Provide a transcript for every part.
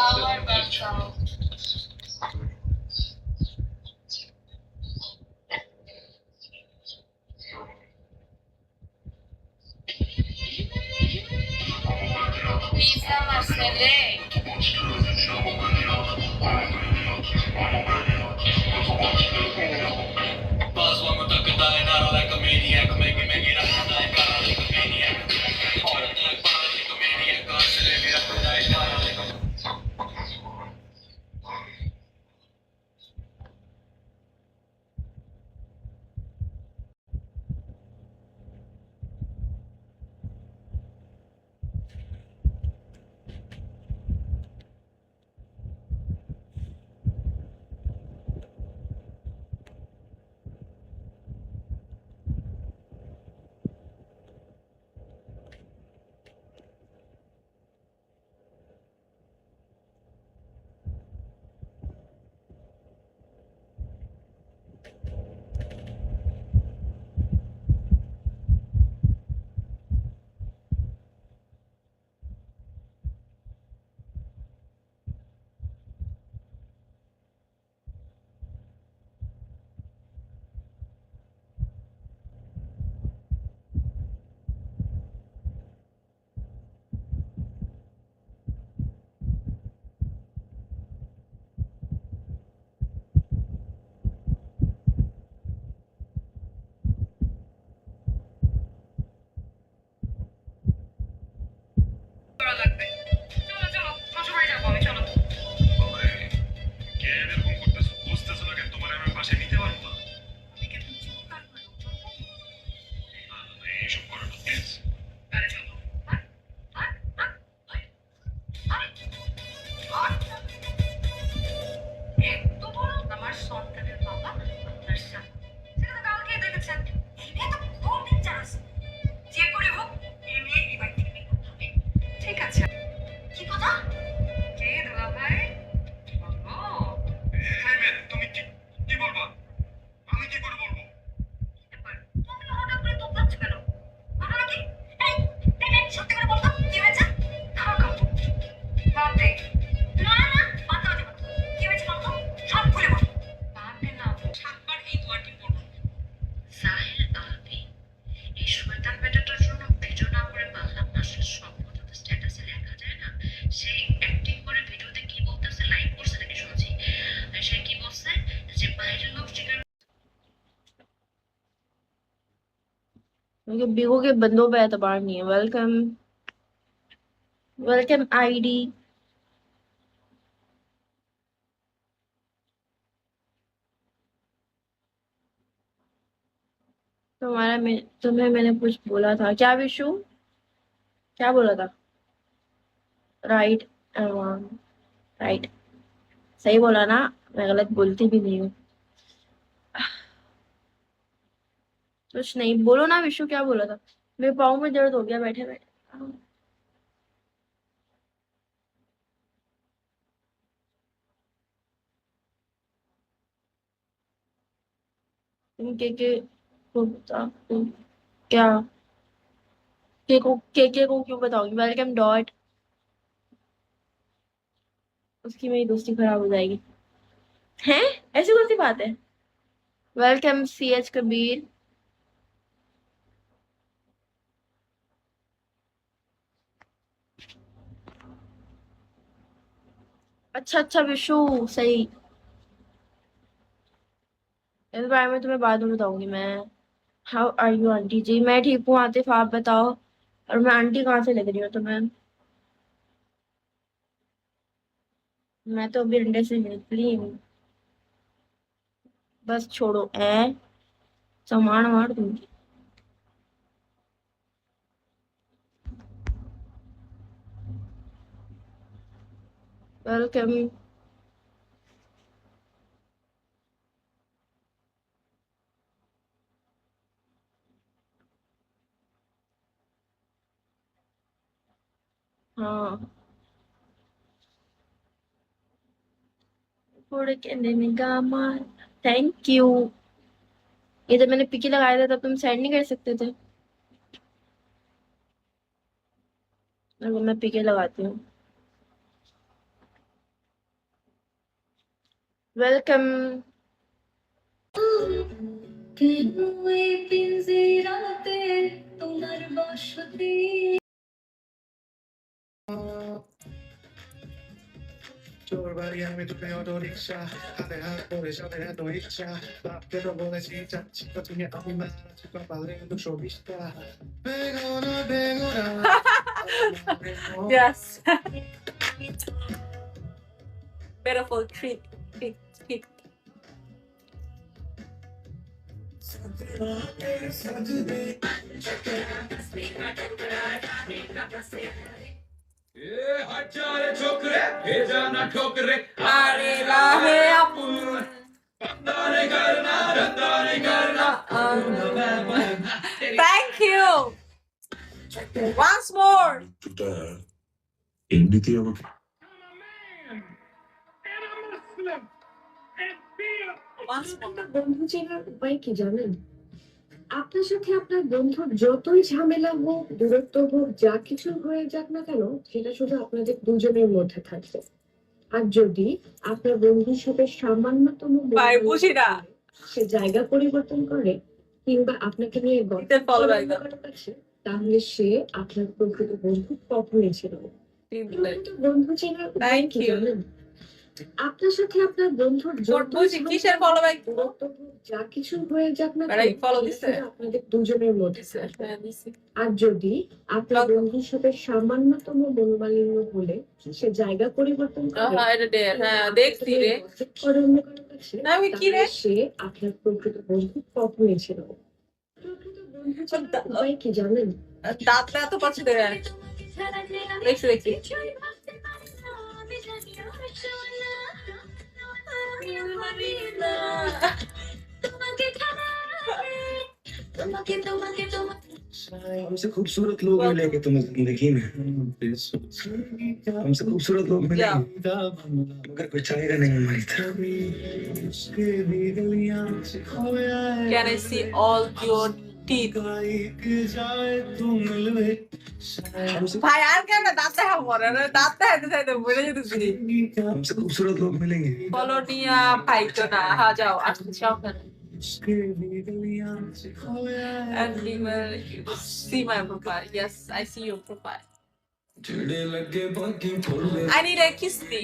আমার বাঁচাও। পিজা মাসেলে Buzz one with the good dying out like a maniac. Make it like a maniac. All of that body like a maniac. Constantly like a क्योंकि बिगो के बंदों पे एतबार नहीं है। Welcome welcome ID. तुम्हें मैंने कुछ बोला था क्या विशु? क्या बोला था? राइट राइट सही बोला ना? मैं गलत बोलती भी नहीं हूँ। कुछ नहीं बोलो ना विशु, क्या बोला था? मेरे पाँव में दर्द हो गया बैठे बैठे। तुम को क्या के को क्यों बताऊंगी? Welcome dot. उसकी मेरी दोस्ती खराब हो जाएगी। हैं? ऐसी कौन सी बात है? Welcome C H Kabir. अच्छा अच्छा विशु सही। इस बारे में तुम्हें बाद में बताऊंगी मैं। हाउ आर यू आंटी जी? मैं ठीक हूँ आतिफ, आप बताओ। और मैं आंटी कहाँ से लग रही हूँ तुम्हें? मैं तो अभी अंडे से निकली हूँ। बस छोड़ो सामान मार दूंगी। वेलकम। हाँ थोड़े कहने में गामा। Thank you. ये जब मैंने पिकी लगाया था तब तुम सेंड नहीं कर सकते थे? अगर मैं पिके लगाती हूँ। ওয়েলকাম। তোর বাড়ি আমি তোকে অটো রিক্সা হাতে হাত করে সাথে এত ইচ্ছা বাপকে তো বলেছি চাচ্ছি তো তুমি আমি মাঝে কপালে 220টা বেগোনা বেগোনা Yes. Beautiful treat. Treat. हट जा रे छोकरे भेजा ना ठोकरे Are rahe apun. धंधा नहीं करना Thank you. Once more. এমনিতেই আমাকে Once more. আপনার বন্ধু চেনার উপায় কি জানেন? আপনার সাথে আপনার বন্ধুর যতই ঝামেলা হোক, দূরত্ব হোক, যা কিছু হয়ে যাক না কেন, সেটা শুধু আপনাদের দুজনের মধ্যে থাকবে। আর যদি আপনার বন্ধুর সাথে সামান্যতম ভাই, বুঝি না। সে জায়গা পরিবর্তন করে কিংবা আপনাকে নিয়ে গল্প Then follow back করে down. কাছে, তাহলে সে আপনার প্রকৃত বন্ধু কখনোই ছিল না। কিন্তু বন্ধু চেনার উপায় Thank কি you. জানেন? আপনার সাথে আপনার বন্ধুর বুঝি, কিসের follow back? দূরত্ব হোক, যা কিছু হয়ে যাক না But কেন, I follow সেটা this, শুধু আপনাদের দুজনের মধ্যে This থাকবে। this. আর যদি আপনার Welcome. বন্ধুর সাথে সামান্যতম মনোমালিন্য হলে সে জায়গা পরিবর্তন করে এটা দেয়। হ্যাঁ, দেখছি রে। gossip করে অন্য কারো কাছে, না, আমি কি রে? তাহলে সে আপনার প্রকৃত বন্ধু কখনোই ছিল না। প্রকৃত বন্ধু চেনার উপায় কি জানেন? দাঁতটা এত পছন্দ করে। দেখছি। हमसे खूबसूरत लोग मिलेंगे तुम्हें जिंदगी में हमसे खूबसूरत लोग मिलेंगे मगर कोई चाहेगा नहीं हमारी तरफ Can I see all your teeth? ভাই আর কেন দাঁত দেখা পড়ে না? দাঁত দেখাইতে বলে যেতেছি। हमसे खूबसूरत लोग मिलेंगे কলোনিয়া পাইতো না। হ্যাঁ, যাও আসতে চাও কেন? And we will see my profile. Yes, I see your profile. I need a kiss me.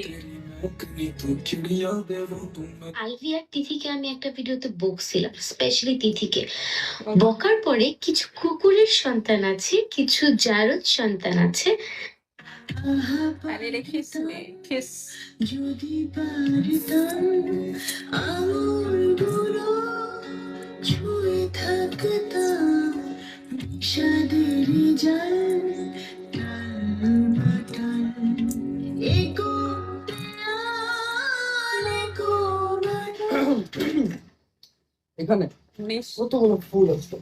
আলভিয়ার তিথিকে আমি একটা ভিডিওতে বকছিলাম, স্পেশালি তিথিকে বকার পরে কিছু কুকুরের সন্তান আছে, কিছু জারদ সন্তান আছে। I need a kiss me. Kiss. যদি পারতাম আঙুলগুলো ছুঁয়ে থাকতাম বিষাদের জাল এখানে নিশ কতগুলো ফুল আছে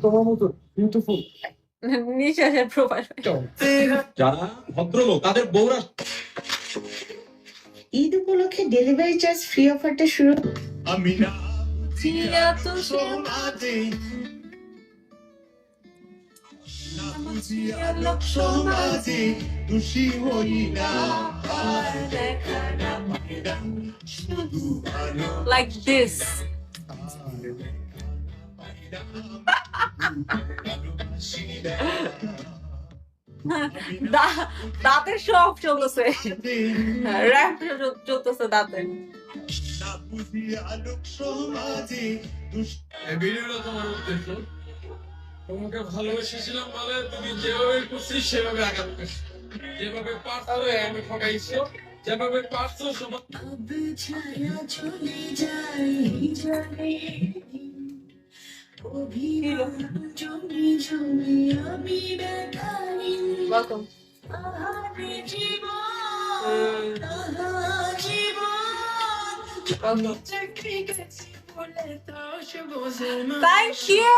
তোমার মতো বিউটিফুল নিশাসের প্রোফাইল। যারা ভদ্রলোক তাদের বউরা ঈদ উপলক্ষে ডেলিভারি চার্জ ফ্রি অফারটা শুরু। আমি না জিয়া তো সমাজে সমাজে দোষী হই না like this. দাঁতের সব চলতেছে, র্যাপ চলতেছে দাঁতের। ভিডিওটা তোমার উদ্দেশ্য তোমাকে ভালোবেসেছিলাম বলে তুমি যেভাবে খুশি সেভাবে আগাতে যেভাবে পারছো আমি ঠকাইছো যেভাবে পারছো সময় Welcome. Welcome. Thank you.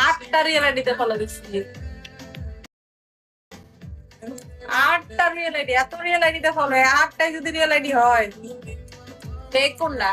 আটটা রিয়েলিটিতে ফলো দিচ্ছি, 8 আটটা রিয়েল আইডি, এত রিয়েল আইডিতে ফলো, আটটাই যদি রিয়েল আইডি হয়, ফেক কোনটা?